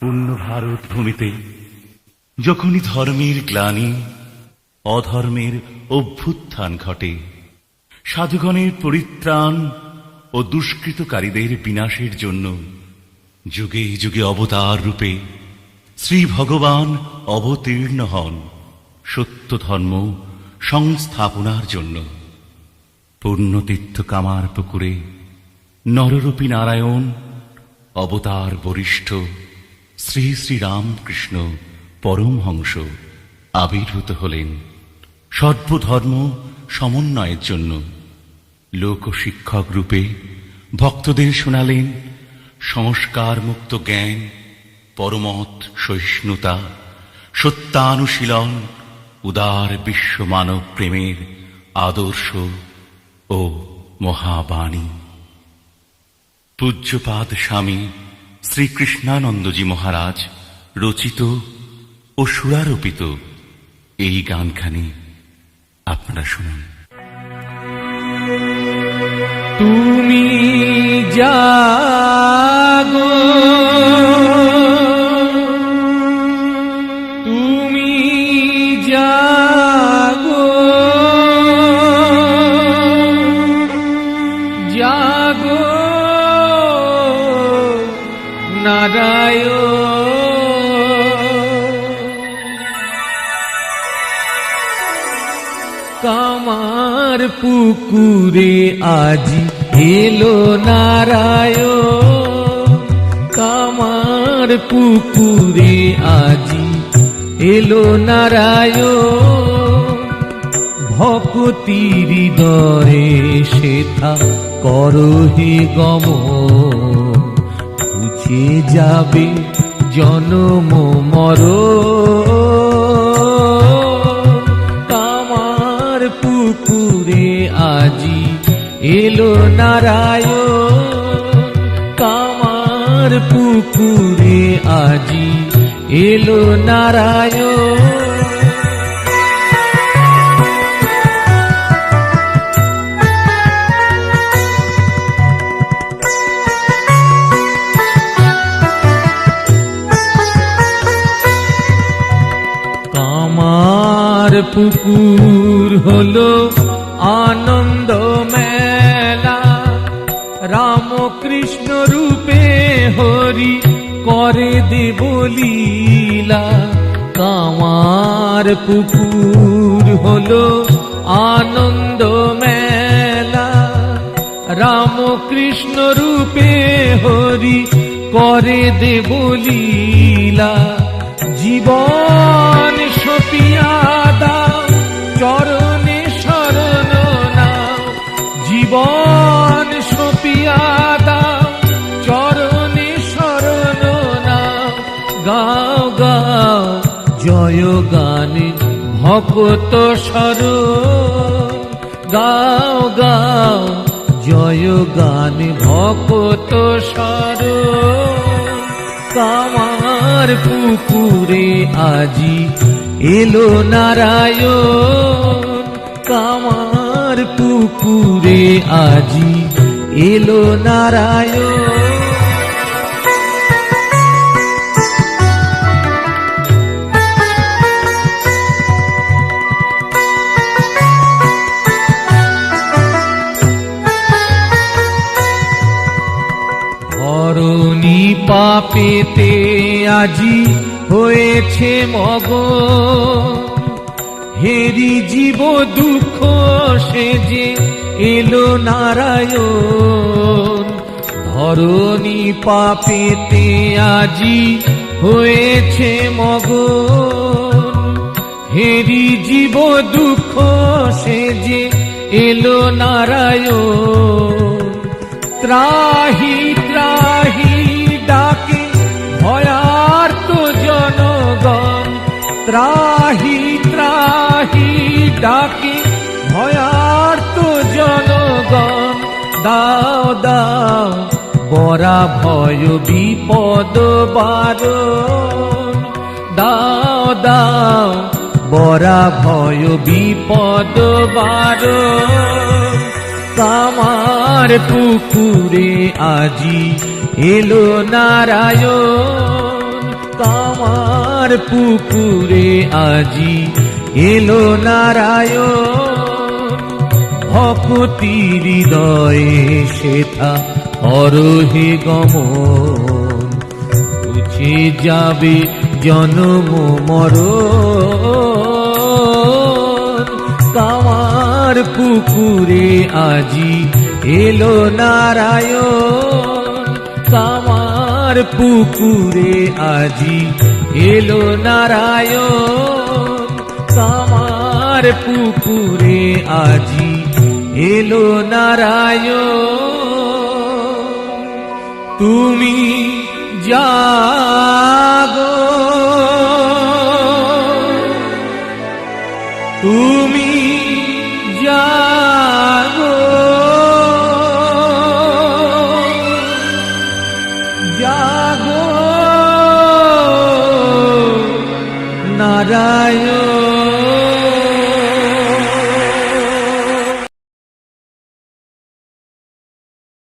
পূর্ণ ভারত ভূমিতে যখনই ধর্মের গ্লানি অধর্মের অভ্যুত্থান ঘটে, সাধুগণের পরিত্রাণ ও দুষ্কৃতকারীদের বিনাশের জন্য যুগে যুগে অবতার রূপে শ্রী ভগবান অবতীর্ণ হন সত্য ধর্ম সংস্থাপনার জন্য। পুণ্যতীর্থ কামার পুকুরে নররূপী নারায়ণ অবতার বরিষ্ঠ শ্রী শ্রী রামকৃষ্ণ পরমহংস আবির্ভূত হলেন সর্বধর্ম সমন্বয়ের জন্য। লোকশিক্ষক রূপে ভক্তদের শোনালেন সংস্কার মুক্ত জ্ঞান, পরমত সহিষ্ণুতা, সত্যানুশীলন, উদার বিশ্ব মানব প্রেমের আদর্শ ও মহাবাণী। পূজ্যপাদ স্বামী শ্রীকৃষ্ণানন্দজি মহারাজ রচিত ও সুরারোপিত এই গানখানি আপনারা শুনুন। তুমি জাগো, তুমি জাগো, জাগো নারায়ণ। কামার পুকুরে আজি এলো নারায়ণ, কামার পুকুরে আজি এলো নারায়ণ। ভক্তির হৃদয়ে সেথা করো হে গমন, বুঝে যাবে জনম মরণ। কামার পুকুরে আজি এলো নারায়ণ, কামার পুকুরে আজি এলো নারায়ণ। কামার পুকুর হলো আনন্দ মেলা, রামকৃষ্ণ রূপে হরি করে দেব লীলা। কামার পুকুর হলো আনন্দ মেলা, রামকৃষ্ণ রূপে হরি করে দেব লীলা। জীবন সপিয়া দাও চরণে শরণ নাও, জীবন সপিয়া দাও চরণে শরণ নাও। গাও গাও জয় গানে ভক্ত শরণ, গাও গাও জয় গানে ভক্ত শরণ। কামার পুকুরে আজি এলো নারায়ণ, কামার পুকুরে আজি এলো নারায়ণ। ধরণী পাপেতে আজি হয়েছে মগন, হেরি জীব দুঃখ সেজে এলো নারায়ণ। ধরণী পাপেতে আজি হয়েছে মগন, হেরি জীব দুঃখ সেজে এলো নারায়ণ। ত্রাহি ত্রাহি ডাকে ভয়ার্ত জনগণ, ত্রাহি ত্রাহি ডাকে ভয়ার্ত জনগণ। দাও দাও বরা ভয় বিপদ বারণ, দাও দাও বরা ভয় বিপদ বারণ। কামার পুকুরে আজি এলো নারায়ণ, কামার পুকুরে আজি এলো নারায়ণ, ভকতির হৃদয়ে সেথা অরহে গমন, বুঝে যাবে জন্ম মরণ। কামার পুকুরে আজি এলো নারায়ণ, কামার পুকুরে আজি এলো নারায়ণ, কামার পুকুরে আজি এলো নারায়ণ। তুমি জাগো, তুমি জাগো, জাগো নারায়ণ।